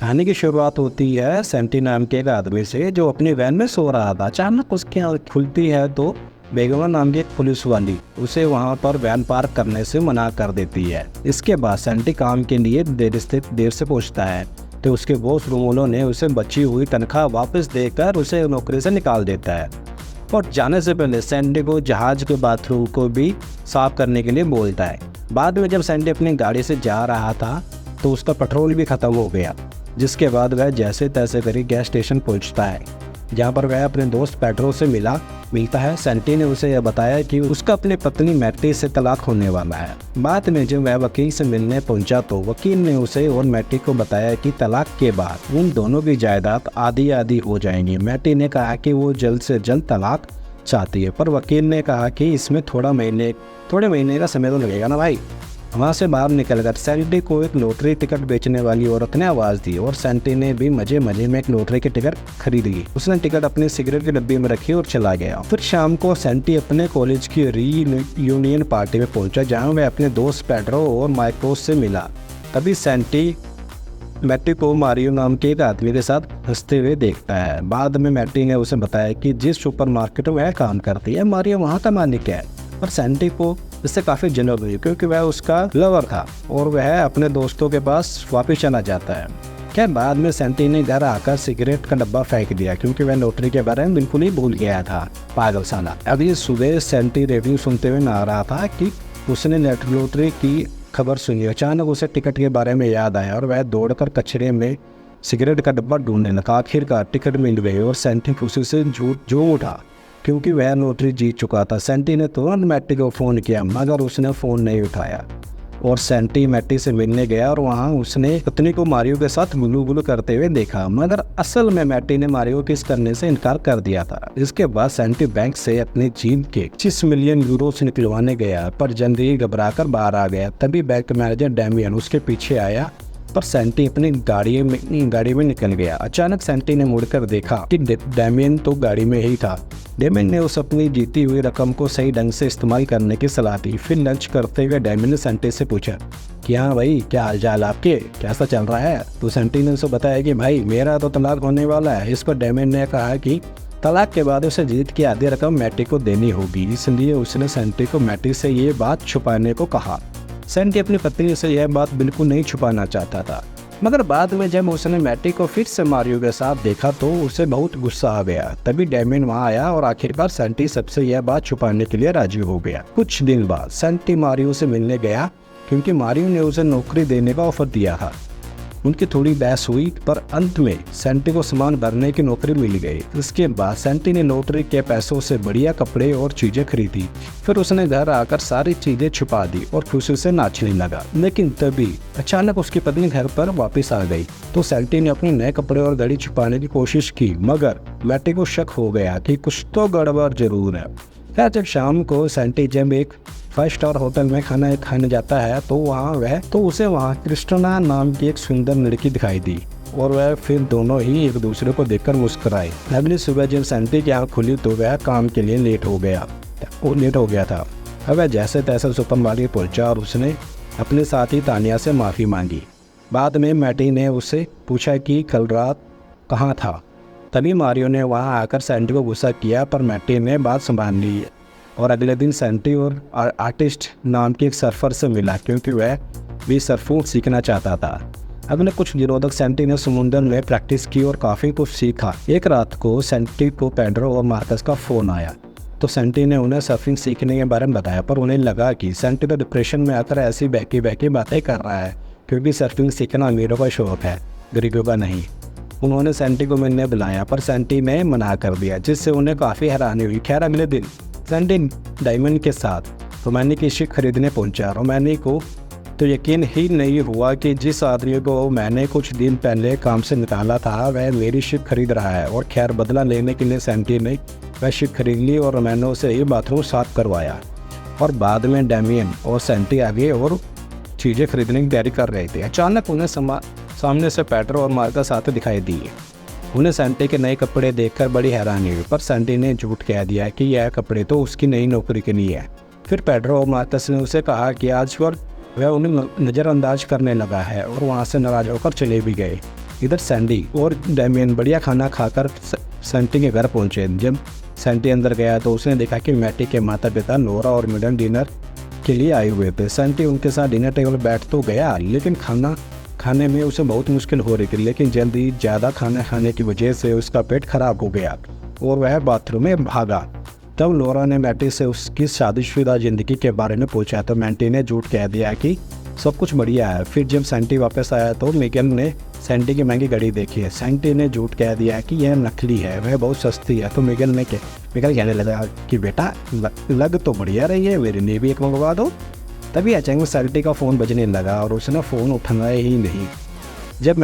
कहानी की शुरुआत होती है सेंटी नाम के एक आदमी से जो अपनी वैन में सो रहा था। अचानक उसकी आँख खुलती है तो बेगमा नाम की एक पुलिस वाली उसे वहां पर वैन पार्क करने से मना कर देती है। इसके बाद सेंटी काम के लिए देर से पहुंचता है तो उसके बॉस रूमोलो ने उसे बची हुई तनख्वाह वापस देकर उसे नौकरी से निकाल देता है और जाने से पहले सैंडी को जहाज के बाथरूम को भी साफ करने के लिए बोलता है। बाद में जब सैंडी अपनी गाड़ी से जा रहा था तो उसका पेट्रोल भी खत्म हो गया, जिसके बाद वह जैसे तैसे करी गैस स्टेशन पहुंचता है, जहां पर वह अपने दोस्त पेड्रो से मिलता है। सैंटी ने उसे यह बताया कि उसका अपनी पत्नी मैटी से तलाक होने वाला है। बाद में जब वह वकील से मिलने पहुंचा तो वकील ने उसे और मैटी को बताया कि तलाक के बाद उन दोनों की जायदाद आधी आधी हो जाएंगी। मैटी ने कहा कि वो जल्द से जल्द तलाक चाहती है, पर वकील ने कहा कि इसमें थोड़े महीने का समय तो लगेगा ना भाई। वहाँ से बाहर निकलकर सैंटी को एक लॉटरी टिकट बेचने वाली औरत ने आवाज़ दी और सैंटी ने भी मजे में एक लॉटरी की टिकट खरीद ली। उसने टिकट अपनी सिगरेट की डब्बी में रखी और चला गया। फिर शाम को सैंटी अपने कॉलेज की रीयूनियन पार्टी में पहुंचा, जहां वह अपने दोस्त पेड्रो और माइकोस से मिला। तभी सैंटी मैटी को मारियो नाम के एक आदमी के साथ हंसते हुए देखता है। बाद में मैटी ने उसे बताया कि जिस सुपरमार्केट में वह काम करती है मारियो वहाँ का मालिक है, और सैंटी को इससे काफ़ी जलन हुई क्योंकि वह उसका लवर था और वह अपने दोस्तों के पास वापस चला जाता है। क्या बाद में सैंटी ने घर आकर सिगरेट का डब्बा फेंक दिया क्योंकि वह लॉटरी के बारे में बिल्कुल ही भूल गया था, पागल साला। अभी सुबह सैंटी रेडियो सुनते हुए नहा रहा था कि उसने लॉटरी की खबर सुनी। अचानक उसे टिकट के बारे में याद आया और वह दौड़कर कचरे में सिगरेट का डब्बा ढूंढने लगा। आखिरकार टिकट मिल गई और सैंटी खुशी से झूम उठा क्योंकि वह लॉटरी जीत चुका था। सैंटी ने तुरंत मैटी को फ़ोन किया मगर उसने फ़ोन नहीं उठाया और सैंटी मैटी से मिलने गया और वहां उसने पत्नी को मारियो के साथ गुलू करते हुए देखा, मगर असल में मैटी ने मारियो किस करने से इनकार कर दिया था। इसके बाद सैंटी बैंक से अपने जेब के 25 मिलियन यूरो निकलवाने गया, पर जल्दी ही घबराकर बाहर आ गया। तभी बैंक मैनेजर डैमियन उसके पीछे आया, पर सैंटी अपनी गाड़ी में निकल गया। अचानक सैंटी ने मुड़कर देखा कि डैमियन तो गाड़ी में ही था। डैमियन ने उस अपनी जीती हुई रकम को सही ढंग से इस्तेमाल करने की सलाह दी। फिर लंच करते हुए डैमियन ने सैंटी से पूछा कि हाँ भाई, क्या हालचाल आपके, कैसा चल रहा है। तो सैंटी ने उसे बताया कि भाई मेरा तो तलाक होने वाला है। इस पर डैमियन ने कहा कि तलाक के बाद उसे जीत की आधी रकम मैटी को देनी होगी, इसलिए उसने सैंटी को मैटी से ये बात छुपाने को कहा। सैंटी अपनी पत्नी से यह बात बिल्कुल नहीं छुपाना चाहता था, मगर बाद में जब उसने मैटी को फिर से मारियो के साथ देखा तो उसे बहुत गुस्सा आ गया। तभी डैमियन वहां आया और आखिरकार सैंटी सबसे यह बात छुपाने के लिए राजी हो गया। कुछ दिन बाद सैंटी मारियो से मिलने गया क्योंकि मारियो ने उसे नौकरी देने का ऑफर दिया था। उनकी थोड़ी बहस हुई, पर अंत में सैंटी को सामान भरने की नौकरी मिल गई। इसके बाद सैंटी ने लॉटरी के पैसों से बढ़िया कपड़े और चीजें खरीदी। फिर उसने घर आकर सारी चीजें छुपा दी और खुशी से नाचने लगा। लेकिन तभी अचानक उसकी पत्नी घर पर वापस आ गई तो सैंटी ने अपने नए कपड़े और घड़ी छुपाने की कोशिश की, मगर मैटी को शक हो गया कि कुछ तो गड़बड़ जरूर है। क्या जब शाम को सैंटी जब एक 5 स्टार होटल में खाना खाने जाता है तो उसे वहाँ क्रिस्टना नाम की एक सुंदर लड़की दिखाई दी और वह फिर दोनों ही एक दूसरे को देखकर मुस्कुराए। अगली सुबह जब सैंटी की आँख खुली तो वह काम के लिए लेट हो गया था। अब वह जैसे तैसे सुपरमार्केट पहुंचा और उसने अपने साथी तानिया से माफ़ी मांगी। बाद में मैटी ने उससे पूछा कि कल रात कहाँ था। तभी मारियो ने वहाँ आकर सैंटी को गुस्सा किया, पर मैटी ने बात संभाल ली और अगले दिन सैंटी और आर्टिस्ट नाम के एक सर्फर से मिला क्योंकि वह भी सर्फिंग सीखना चाहता था। अगले कुछ दिनों तक सैंटी ने समुद्र में प्रैक्टिस की और काफ़ी कुछ सीखा। एक रात को सैंटी को पेड्रो और मार्कस का फ़ोन आया तो सैंटी ने उन्हें सर्फिंग सीखने के बारे में बताया, पर उन्हें लगा कि सैंटी तो डिप्रेशन में आकर ऐसी बहकी बातें कर रहा है क्योंकि सर्फिंग सीखना अमीरों का शौक है, गरीबों का नहीं। उन्होंने सैंटी को मिलने बुलाया, पर सैंटी ने मना कर दिया, जिससे उन्हें काफ़ी हैरानी हुई। खैर अगले दिन सैंटी डायमंड के साथ रोमानी की शिप खरीदने पहुंचा। रोमानी को तो यकीन ही नहीं हुआ कि जिस आदमी को मैंने कुछ दिन पहले काम से निकाला था वह मेरी शिप खरीद रहा है। और खैर बदला लेने के लिए सैंटी ने वह शिप खरीद ली और रोमानो से ही बाथरूम साफ करवाया। और बाद में डैमियन और सैंटी आगे और चीज़ें खरीदने की तैयारी कर रहे थे। अचानक उन्हें सामने से पेड्रो और मार्कस आते दिखाई दिए। उन्हें सैंटी के नए कपड़े देखकर बड़ी हैरानी हुई, पर सैंटी ने झूठ कह दिया कि यह कपड़े तो उसकी नई नौकरी के लिए है। फिर पेड्रो और मार्कस ने उसे कहा कि आज पर वह उन्हें नज़रअंदाज करने लगा है और वहाँ से नाराज होकर चले भी गए। इधर सैंडी और डैमियन बढ़िया खाना खाकर सैंटी के घर पहुंचे। जब सैंटी अंदर गया तो उसने देखा कि मैटी के माता पिता नोरा और मिडन डिनर के लिए आए हुए थे। सैंटी उनके साथ डिनर टेबल पर बैठ तो गया, लेकिन खाना खाने में उसे बहुत मुश्किल हो रही थी। लेकिन जल्दी ज़्यादा खाना खाने की वजह से उसका पेट खराब हो गया और वह बाथरूम में भागा। तब नोरा ने मैटी से उसकी शादीशुदा ज़िंदगी के बारे में पूछा तो मैटी ने झूठ कह दिया कि सब कुछ बढ़िया है। फिर जब सैंटी वापस आया तो मिगेल ने सैंटी की महंगी घड़ी देखी है। सैंटी ने झूठ कह दिया कि यह नकली है, वह बहुत सस्ती है। तो मिगेल कहने लगा कि बेटा लग तो बढ़िया रही है, मेरे लिए भी एक मंगवा दो। तभी अचानक सैंटी का फ़ोन बजने लगा और उसने फ़ोन उठाना ही नहीं। जब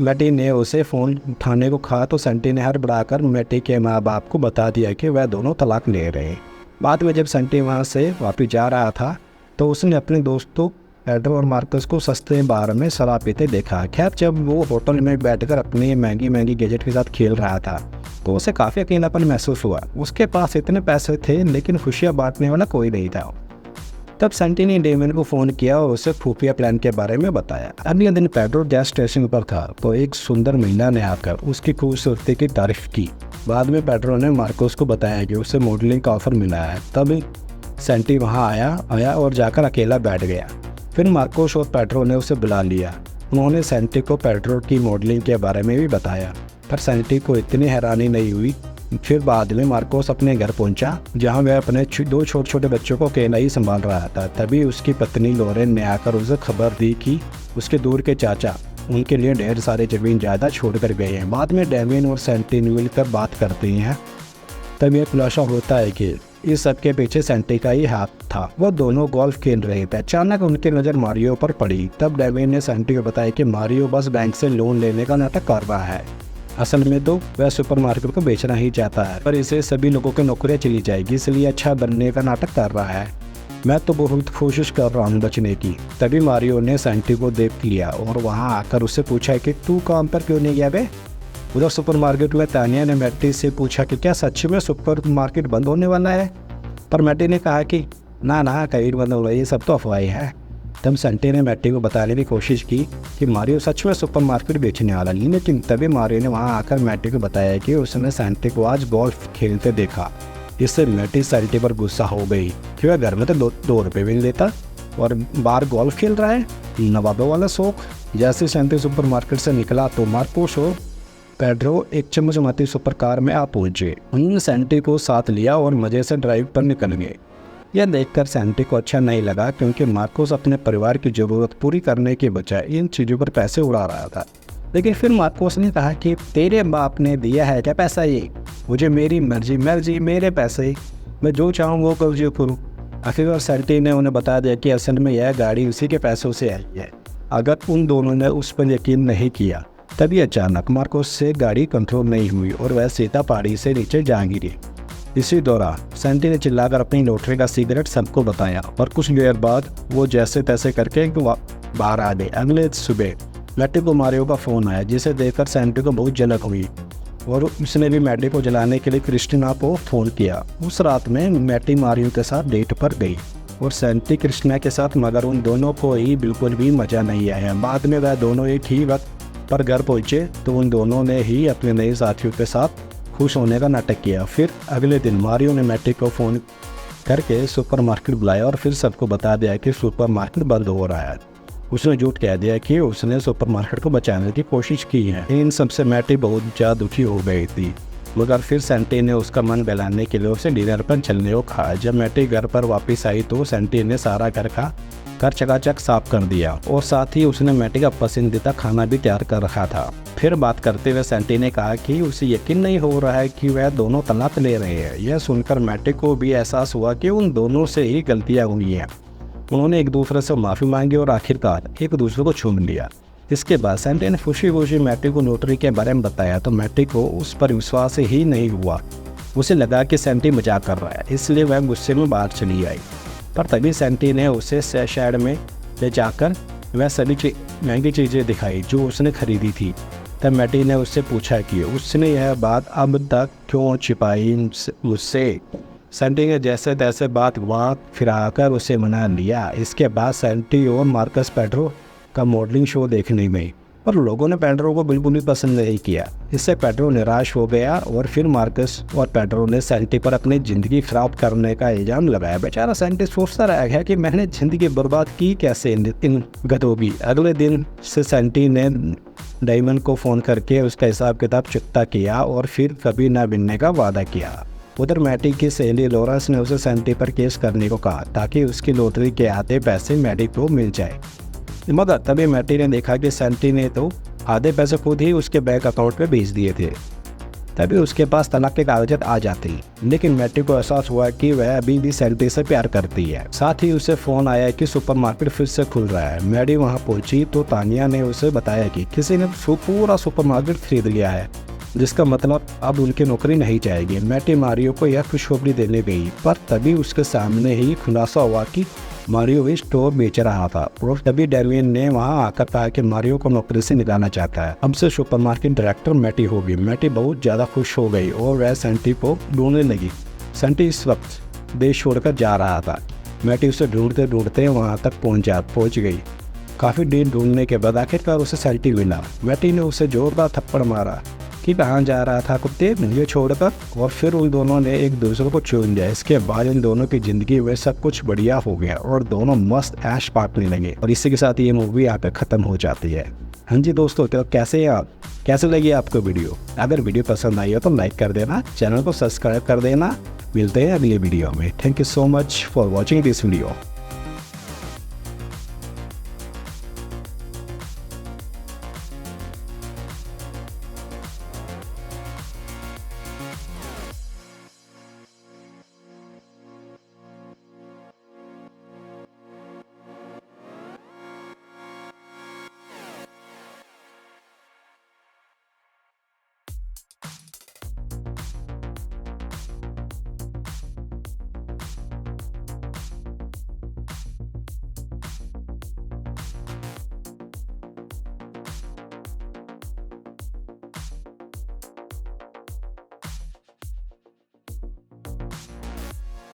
मैटी ने उसे फ़ोन उठाने को कहा तो सैंटी ने हड़बड़ाकर मैटी के माँ बाप को बता दिया कि वह दोनों तलाक ले रहे हैं। बाद में जब सैंटी वहाँ से वापस जा रहा था तो उसने अपने दोस्तों एडम और मार्कस को सस्ते बार में शराब पीते देखा। खैर जब वो होटल में बैठकर अपनी महंगी गैजेट के साथ खेल रहा था तो उसे काफ़ी अकेलापन महसूस हुआ। उसके पास इतने पैसे थे लेकिन खुशियाँ बांटने वाला कोई नहीं था। तब सैंटी ने डेमियन को फ़ोन किया और उसे खुफिया प्लान के बारे में बताया। अगले दिन पेड्रो गैस स्टेशन पर था तो एक सुंदर महिला ने आकर उसकी खूबसूरती की तारीफ की। बाद में पेड्रो ने मार्कोस को बताया कि उसे मॉडलिंग का ऑफर मिला है। तब सैंटी वहाँ आया और जाकर अकेला बैठ गया। फिर मार्कोस और पेड्रो ने उसे बुला लिया। उन्होंने सैंटी को पेड्रो की मॉडलिंग के बारे में भी बताया, पर सैंटी को इतनी हैरानी नहीं हुई। फिर बाद में मार्कोस अपने घर पहुंचा जहां वह अपने 2 छोटे छोटे बच्चों को अकेला ही संभाल रहा था। तभी उसकी पत्नी लोरेन ने आकर उसे खबर दी कि उसके दूर के चाचा उनके लिए ढेर सारे ज़मीन जायदाद छोड़ कर गए हैं। बाद में डेमियन और सैंटी मिलकर बात करते हैं। तब यह खुलासा होता है कि इस सब के पीछे सैंटी का ही हाथ था। वो दोनों गोल्फ खेल रहे थे। अचानक उनकी नज़र मारियो पर पड़ी। तब डेमियन ने सैंटी को बताया कि मारियो बस बैंक से लोन लेने का नाटक कर रहा है। असल में तो वह सुपरमार्केट को बेचना ही चाहता है, पर इसे सभी लोगों की नौकरियां चली जाएगी, इसलिए अच्छा बनने का नाटक कर रहा है। मैं तो बहुत कोशिश कर रहा हूँ बचने की। तभी मारियो ने सैंटी को देख लिया और वहाँ आकर उससे पूछा कि तू काम पर क्यों नहीं गया बे। उधर सुपरमार्केट में तानिया ने मैटी से पूछा कि क्या सच में सुपरमार्केट बंद होने वाला है, पर मैटी ने कहा कि ना कहीं बंद हो रही है, सब तो अफवाही है। तब सैंटी ने मैटी को बताने की कोशिश की कि मारियो सच में सुपरमार्केट बेचने वाला नहीं, लेकिन तभी मारियो ने वहां आकर मैटी को बताया कि उसने सैंटी को आज गोल्फ खेलते देखा। इससे मैटी सैंटी पर गुस्सा हो गई कि वह घर में तो 2 रुपये भी नहीं देता और बाहर गोल्फ खेल रहा है, नवाबों वाला शौक। जैसे सैंटी सुपरमार्केट से निकला तो मार्कोस और पेड्रो एक चमचमाती सुपर कार में आ पहुंचे। उन्होंने सैंटी को साथ लिया और मज़े से ड्राइव पर निकल गए। यह देखकर सैंटी को अच्छा नहीं लगा क्योंकि मार्कोस अपने परिवार की ज़रूरत पूरी करने के बजाय इन चीज़ों पर पैसे उड़ा रहा था। लेकिन फिर मार्कोस ने कहा कि तेरे बाप ने दिया है क्या पैसा, ये मुझे मेरी मर्जी मेरे पैसे, मैं जो चाहूँ वो करूँ। आखिरकार सैंटी ने उन्हें बता दिया कि असल में यह गाड़ी उसी के पैसों से आई है। अगर उन दोनों ने उस पर यकीन नहीं किया तभी अचानक मार्कोस से गाड़ी कंट्रोल नहीं हुई और वह सीधा पहाड़ी से नीचे जा गिरी। इसी दौरान सैंटी ने चिल्लाकर अपनी लॉटरी का सिगरेट सबको बताया और कुछ देर बाद वो जैसे तैसे करके बाहर आ गए। अगले सुबह मैटी को मारियो का फ़ोन आया, जिसे देखकर सैंटी को बहुत जलन हुई और उसने भी मैटी को जलाने के लिए क्रिस्टीना को फ़ोन किया। उस रात में मैटी मारियो के साथ डेट पर गई और सैंटी क्रिस्टीना के साथ, मगर उन दोनों को ही बिल्कुल भी मज़ा नहीं आया। बाद में वह दोनों एक ही वक्त पर घर पहुँचे तो उन दोनों ने ही अपने नए साथियों के साथ खुश होने का नाटक किया। फिर अगले दिन मारियो ने मैटी को फ़ोन करके सुपरमार्केट बुलाया और फिर सबको बता दिया कि सुपरमार्केट बंद हो रहा है। उसने झूठ कह दिया कि उसने सुपरमार्केट को बचाने की कोशिश की है। इन सबसे मैटी बहुत ज़्यादा दुखी हो गई थी, मगर फिर सैंटी ने उसका मन बहलाने के लिए उसे डिनर पर चलने को कहा। जब मैटी घर पर वापस आई तो सैंटी ने सारा घर चकाचक साफ कर दिया और साथ ही उसने मैटी का पसंदीदा खाना भी तैयार कर रखा था। फिर बात करते हुए सैंटी ने कहा कि उसे यकीन नहीं हो रहा है कि वह दोनों तलाक ले रहे हैं। यह सुनकर मैटी को भी एहसास हुआ कि उन दोनों से ही गलतियां हुई हैं। उन्होंने एक दूसरे से माफ़ी मांगी और आखिरकार एक दूसरे को चूम लिया। इसके बाद सैंटी ने खुशी खुशी मैटी को नौकरी के बारे में बताया तो मैटी को उस पर विश्वास ही नहीं हुआ। उसे लगा कि सैंटी मजाक कर रहा है, इसलिए वह गुस्से में बाहर चली आई। पर तभी सैंटी ने उसे शहर में ले जाकर वह सभी महंगी चीज़ें दिखाई जो उसने खरीदी थी। तब मैटी ने उससे पूछा कि उसने यह बात अब तक क्यों छिपाई उससे। सैंटी ने जैसे तैसे बात वहाँ फिराकर उसे मना लिया। इसके बाद सैंटी और मार्कस पेड्रो का मॉडलिंग शो देखने में पर लोगों ने पेड्रो को बिल्कुल भी पसंद नहीं किया। इससे पेड्रो निराश हो गया और फिर मार्कस और पेड्रो ने सैंटी पर अपनी ज़िंदगी खराब करने का इल्ज़ाम लगाया। बेचारा सैंटी सोचता रह गया कि मैंने ज़िंदगी बर्बाद की कैसे इन गधों की। अगले दिन से सैंटी ने डायमंड को फ़ोन करके उसका हिसाब किताब चुकता किया और फिर कभी ना मिलने का वादा किया। उधर मैटी की सहेली लॉरेंस ने उसे सैंटी पर केस करने को कहा ताकि उसकी लॉटरी के आधे पैसे मैटी को मिल जाए। मगर तभी मैटी ने देखा कि सैंटी ने तो आधे पैसे खुद ही उसके बैंक अकाउंट में भेज दिए थे। तभी उसके पास तलाक के कागजात आ जाते। लेकिन मैटी को एहसास हुआ कि वह अभी भी सैंटी से प्यार करती है। साथ ही उसे फ़ोन आया कि सुपरमार्केट फिर से खुल रहा है। मैटी वहां पहुंची तो तानिया ने उसे बताया कि किसी ने पूरा सुपरमार्केट खरीद लिया है, जिसका मतलब अब उनकी नौकरी नहीं जाएगी। मैटी मारियो को यह खुशखबरी देने गई, पर तभी उसके सामने ही खुलासा हुआ कि मारियो भी स्टोर बेच रहा था। और तभी डार्विन ने वहां आकर कहा कि मारियो को नौकरी से निकालना चाहता है। अब से सुपरमार्केट डायरेक्टर मैटी होगी। मैटी बहुत ज़्यादा खुश हो गई और वह सैंटी को ढूंढने लगी। सैंटी इस वक्त देश छोड़कर जा रहा था। मैटी उसे ढूंढते ढूंढते वहां तक पहुंच गई। काफ़ी देर ढूंढने के बाद आखिरकार उसे सैंटी मिला। मैटी ने उसे जोरदार थप्पड़ मारा कि कहाँ जा रहा था कुत्ते, मुझे छोड़कर, और फिर उन दोनों ने एक दूसरे को चूम दिया। इसके बाद इन दोनों की ज़िंदगी में सब कुछ बढ़िया हो गया और दोनों मस्त ऐश पाटने लगे। और इसी के साथ ये मूवी यहाँ पे ख़त्म हो जाती है। हाँ जी दोस्तों, तो कैसे लगी आपको वीडियो? अगर वीडियो पसंद आई हो तो लाइक कर देना, चैनल को सब्सक्राइब कर देना। मिलते हैं अगले वीडियो में। Thank you so much for watching this video.